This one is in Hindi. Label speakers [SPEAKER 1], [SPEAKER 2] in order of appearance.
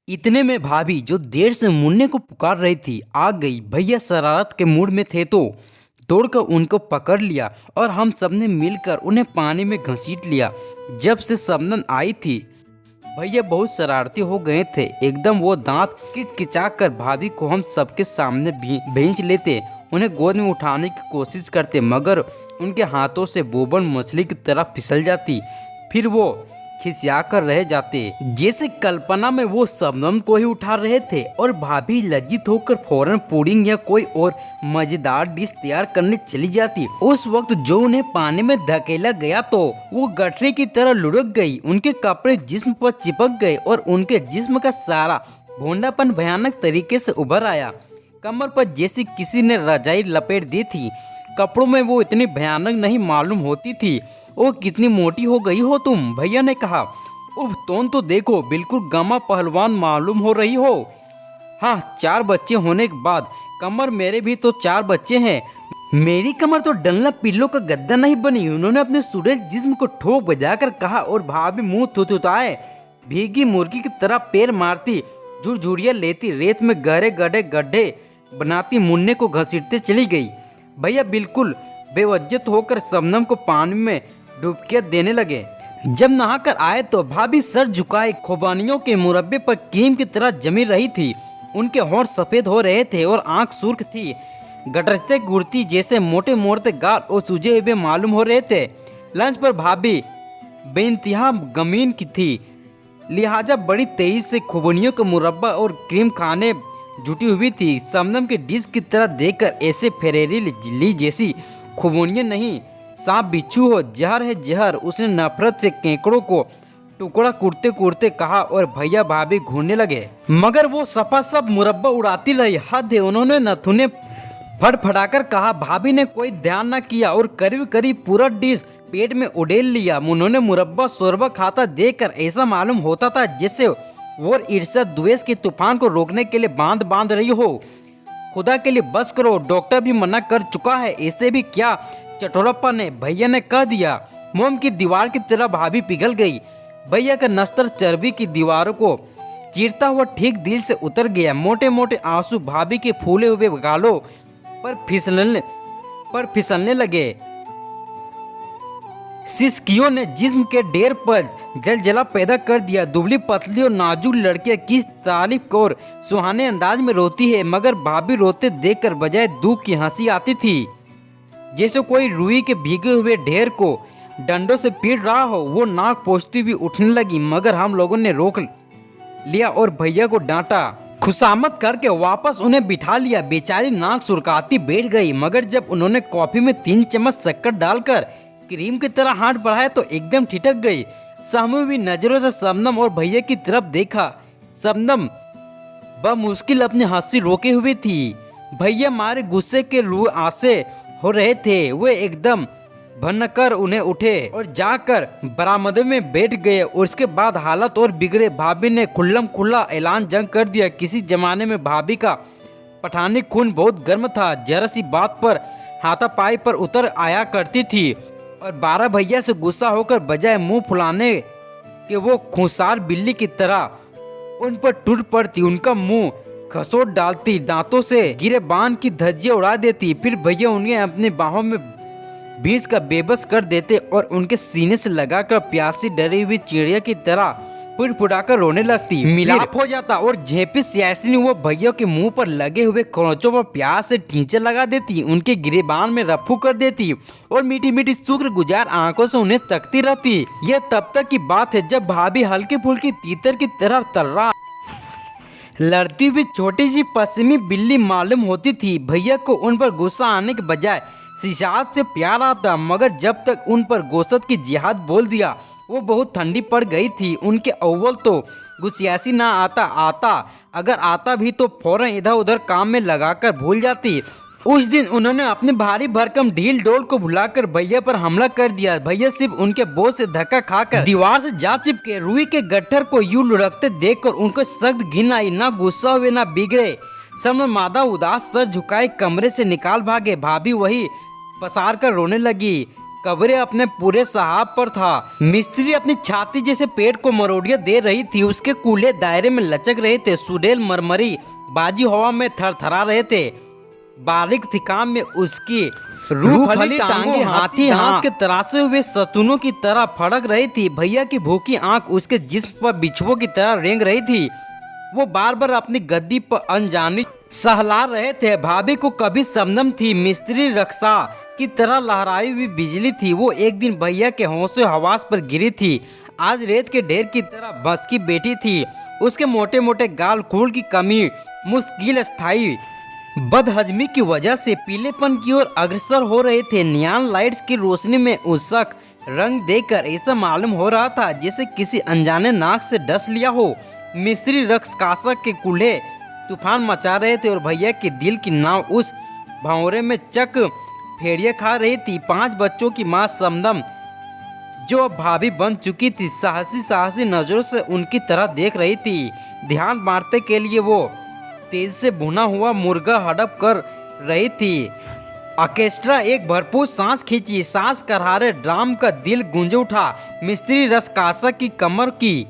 [SPEAKER 1] इतने में भाभी जो देर से मुन्ने को पुकार रही थी आ गई। भैया शरारत के मूड में थे तो दौड़कर उनको पकड़ लिया और हम सबने मिलकर उन्हें पानी में घसीट लिया। जब से शबनम आई थी भैया बहुत शरारती हो गए थे एकदम। वो दांत किचकिचा कर भाभी को हम सबके सामने भींच लेते, उन्हें गोद में उठाने की कोशिश करते मगर उनके हाथों से बोबन मछली की तरह फिसल जाती। फिर वो खिसिया कर रह जाते जैसे कल्पना में वो शबनम को ही उठा रहे थे और भाभी लज्जित होकर फौरन पुडिंग या कोई और मजेदार डिश तैयार करने चली जाती। उस वक्त जो उन्हें पानी में धकेला गया तो वो गठरी की तरह लुढ़क गई। उनके कपड़े जिस्म पर चिपक गए और उनके जिस्म का सारा भोंडापन भयानक तरीके से उभर आया। कमर पर जैसे किसी ने रजाई लपेट दी थी। कपड़ों में वो इतनी भयानक नहीं मालूम होती थी। ओ कितनी मोटी हो गई हो तुम, भैया ने कहा। उफ तो देखो बिल्कुल गमा पहलवान मालूम हो रही हो। हाँ 4 बच्चे होने के बाद कमर मेरे भी तो 4 बच्चे हैं। मेरी कमर तो डंलप पिल्लों का गद्दा नहीं बनी, उन्होंने अपने सूरज जिस्म को ठोक बजाकर कहा और भाभी मुंह थुथुथाए भीगी मुर्गी की तरह पैर मारती झुरझुरिया लेती रेत में गहरे गड्ढे गड्ढे बनाती मुन्ने को घसीटते चली गई। भैया बिल्कुल बेवज्जत होकर शबनम को पानी में डुबकियां देने लगे। जब नहाकर आए तो भाभी सर झुकाए खुबानियों के मुरब्बे पर क्रीम की तरह जमी रही थी। उनके होंठ सफेद हो रहे थे और आंख सुर्ख थी। गटरते गुड़ती जैसे मोटे मोटे गाल और सूजे हुए मालूम हो रहे थे। लंच पर भाभी बेइंतहा गमीन की थी, लिहाजा बड़ी तेजी से खुबानियों का मुरब्बा और क्रीम खाने जुटी हुई थी। शबनम की डिश की तरह देखकर ऐसे फेरेरी ली जैसी खुबानियां नहीं, सांप बिच्छू हो, जहर है जहर। उसने नफरत से केकड़ों को टुकड़ा कुड़ते कुड़ते कहा और भैया भाभी घूरने लगे मगर वो सपा सब मुरब्बा उड़ाती रही। हद है, उन्होंने नथुने फड़फड़ाकर कहा। भाभी ने कोई ध्यान न किया और करीब करीब पूरा डिश पेट में उड़ेल लिया। उन्होंने मुरब्बा शोरबा खाता देखकर ऐसा मालूम होता था जैसे वो ईर्ष्या द्वेष के तूफान को रोकने के लिए बांध रही हो। खुदा के लिए बस करो, डॉक्टर भी मना कर चुका है, ऐसे भी क्या चटोरापन है, भैया ने कह दिया। मोम की दीवार की तरह भाभी पिघल गई। भैया का नस्तर चर्बी की दीवारों को चीरता हुआ ठीक दिल से उतर गया। मोटे मोटे आंसू भाभी के फूले हुए गालों पर फिसलने लगे। सिसकियों ने जिस्म के ढेर पर जलजला पैदा कर दिया। दुबली पतली और नाजुक लड़कियां किस तारीफ और सुहाने अंदाज में रोती है मगर भाभी रोते देखकर बजाय दुख की हंसी आती थी जैसे कोई रुई के भीगे हुए ढेर को डंडों से पीट रहा हो। वो नाक पोंछती हुई उठने लगी मगर हम लोगों ने रोक लिया और भैया को डांटा। खुशामद करके वापस उन्हें बिठा लिया। बेचारी नाक सुरकाती बैठ गई मगर जब उन्होंने कॉफी में 3 चम्मच शक्कर डालकर क्रीम की तरह हाथ बढ़ाया तो एकदम ठिठक गई। सहमी हुई नजरों से शबनम और भैया की तरफ देखा। शबनम बमुश्किल अपनी हंसी रोके हुए थी। भैया मारे गुस्से के रूह आसे हो रहे थे। वे एकदम भनकर उन्हें उठे और जाकर बरामदे में बैठ गए और उसके बाद हालत और बिगड़े। भाभी ने खुल्लम खुल्ला ऐलान जंग कर दिया। किसी जमाने में भाभी का पठानी खून बहुत गर्म था, जरा सी बात पर हाथापाई पर उतर आया करती थी और 12 भैया से गुस्सा होकर बजाय मुंह फुलाने के वो खूंसार बिल्ली की तरह उन पर टूट पड़ती, उनका मुंह खसोट डालती, दांतों से गिरे बाण की धज्जियां उड़ा देती। फिर भैया उन्हें अपनी बाहों में बीच का बेबस कर देते और उनके सीने से लगाकर प्यासी डरी हुई चिड़िया की तरह फुड़फुड़ाकर रोने लगती। मिलाप हो जाता और झेपी सियासिनी वो भैया के मुंह पर लगे हुए खरोंचों पर प्यार से ढींचे लगा देती, उनके गिरेबान में रफू कर देती और मीठी मीठी शुक्र गुजार आंखों से उन्हें तकती रहती। यह तब तक की बात है जब भाभी हल्की फुल्की तीतर की तरह तर्रा लड़ती हुई छोटी सी पश्चिमी बिल्ली मालूम होती थी। भैया को उन पर गुस्सा आने के बजाय शिशात से प्यार आता मगर जब तक उन पर गोशत की जिहाद बोल दिया वो बहुत ठंडी पड़ गई थी। उनके अव्वल तो गुस्सियासी ना आता अगर आता भी तो फौरन इधर उधर काम में लगाकर भूल जाती। उस दिन उन्होंने अपने भारी भरकम ढील डोल को भुलाकर भैया पर हमला कर दिया। भैया सिर्फ उनके बोझ से धक्का खाकर दीवार से जा चिपके। रुई के गट्ठर को यूं लुढ़कते देखकर उनको सख्त घिन आई। ना गुस्सा हुए ना बिगड़े, सब मादा उदास सर झुकाए कमरे से निकाल भागे। भाभी वही पसार कर रोने लगी। कब्रे अपने पूरे साहब पर था। मिस्त्री अपनी छाती जैसे पेट को मरोड़ियां दे रही थी। उसके कूल्हे दायरे में लचक रहे थे। सुडेल मरमरी बाजी हवा में थरथरा रहे थे। बारीक थी काम में उसकी रूह फली टांगे हाथी हाथ के तरासे हुए सतूनों की तरह फड़क रही थी। भैया की भूखी आंख उसके जिस्म पर बिच्छुओं की तरह रेंग रही थी। वो बार बार अपनी गद्दी पर अनजानी सहला रहे थे। भाभी को कभी शबनम थी, मिस्त्री रक्षा की तरह लहराई हुई बिजली थी। वो एक दिन भैया के होशो हवास पर गिरी थी। आज रेत के ढेर की तरह बस की बेटी थी। उसके मोटे मोटे गाल, खून की कमी, मुश्किल स्थायी बदहजमी की वजह से पीलेपन की ओर अग्रसर हो रहे थे। नियॉन लाइट्स की रोशनी में उसक रंग देखकर ऐसा मालूम हो रहा था जैसे किसी अनजाने नाक से डस लिया हो। मिस्त्री रक्षकासा के कूल्हे तूफान मचा रहे थे और भैया के दिल की नाव उस भंवरे में चक फेड़िया खा रही थी। 5 बच्चों की माँ शबनम, जो अब भाभी बन चुकी थी, साहसी साहसी नजरों से उनकी तरह देख रही थी। ध्यान बांटने के लिए वो तेज से भुना हुआ मुर्गा हड़प कर रही थी। ऑर्केस्ट्रा एक भरपूर सांस खींची। सांस करहारे ड्राम का दिल गूंज उठा। मिस्त्री रसकासा की कमर की